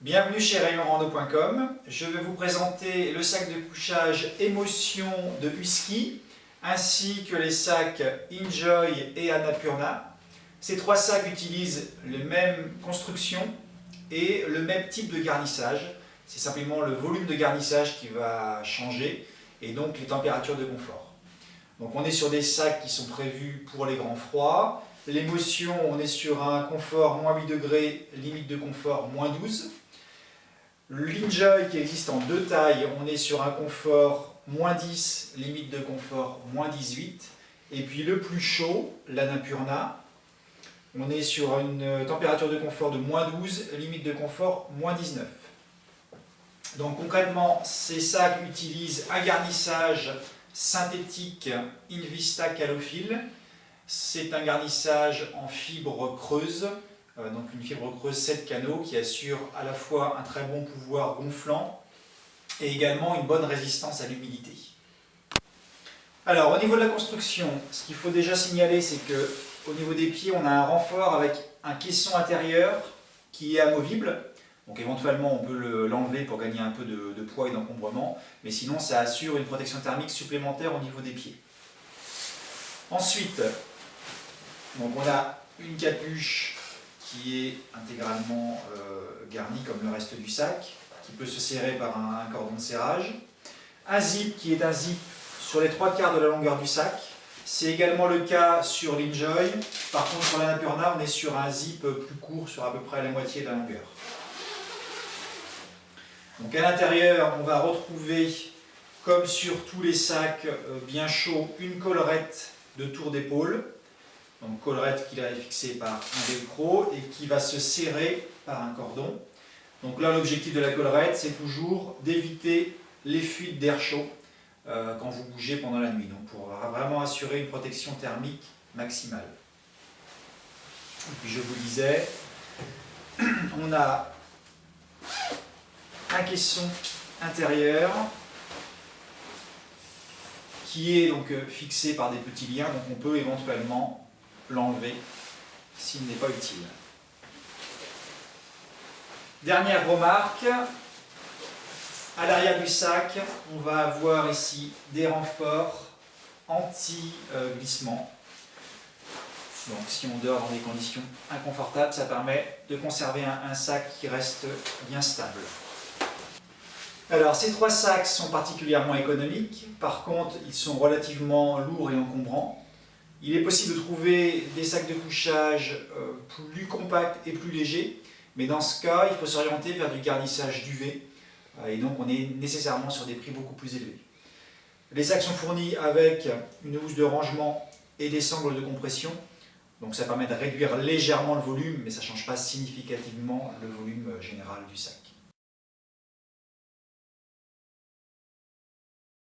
Bienvenue chez rayonrando.com. Je vais vous présenter le sac de couchage Émotion de Husky ainsi que les sacs Enjoy et Annapurna. Ces trois sacs utilisent les mêmes constructions et le même type de garnissage. C'est simplement le volume de garnissage qui va changer et donc les températures de confort. Donc on est sur des sacs qui sont prévus pour les grands froids. L'émotion, on est sur un confort moins 8 degrés, limite de confort moins 12. L'Enjoy qui existe en deux tailles, on est sur un confort moins 10, limite de confort moins 18. Et puis le plus chaud, l'Annapurna, on est sur une température de confort de moins 12, limite de confort moins 19. Donc concrètement, ces sacs utilisent un garnissage synthétique Invista Calophylle. C'est un garnissage en fibre creuse, donc une fibre creuse 7 canaux qui assure à la fois un très bon pouvoir gonflant et également une bonne résistance à l'humidité. Alors au niveau de la construction, ce qu'il faut déjà signaler, c'est que au niveau des pieds, on a un renfort avec un caisson intérieur qui est amovible. Donc éventuellement on peut l'enlever pour gagner un peu de poids et d'encombrement, mais sinon ça assure une protection thermique supplémentaire au niveau des pieds. Ensuite, donc on a une capuche qui est intégralement garnie comme le reste du sac, qui peut se serrer par un cordon de serrage. Un zip qui est un zip sur les 3/4 de la longueur du sac. C'est également le cas sur l'Enjoy. Par contre sur l'Annapurna, on est sur un zip plus court, sur à peu près la moitié de la longueur. Donc à l'intérieur, on va retrouver, comme sur tous les sacs bien chauds, une collerette de tour d'épaule. Donc collerette qui est fixée par un velcro et qui va se serrer par un cordon. Donc là, l'objectif de la collerette, c'est toujours d'éviter les fuites d'air chaud quand vous bougez pendant la nuit. Donc pour vraiment assurer une protection thermique maximale. Et puis je vous disais, on a un caisson intérieur qui est donc fixé par des petits liens, donc on peut éventuellement l'enlever s'il n'est pas utile. Dernière remarque, à l'arrière du sac, on va avoir ici des renforts anti-glissement. Donc si on dort dans des conditions inconfortables, ça permet de conserver un sac qui reste bien stable. Alors ces trois sacs sont particulièrement économiques, par contre ils sont relativement lourds et encombrants. Il est possible de trouver des sacs de couchage plus compacts et plus légers, mais dans ce cas il faut s'orienter vers du garnissage duvet, et donc on est nécessairement sur des prix beaucoup plus élevés. Les sacs sont fournis avec une housse de rangement et des sangles de compression, donc ça permet de réduire légèrement le volume, mais ça ne change pas significativement le volume général du sac.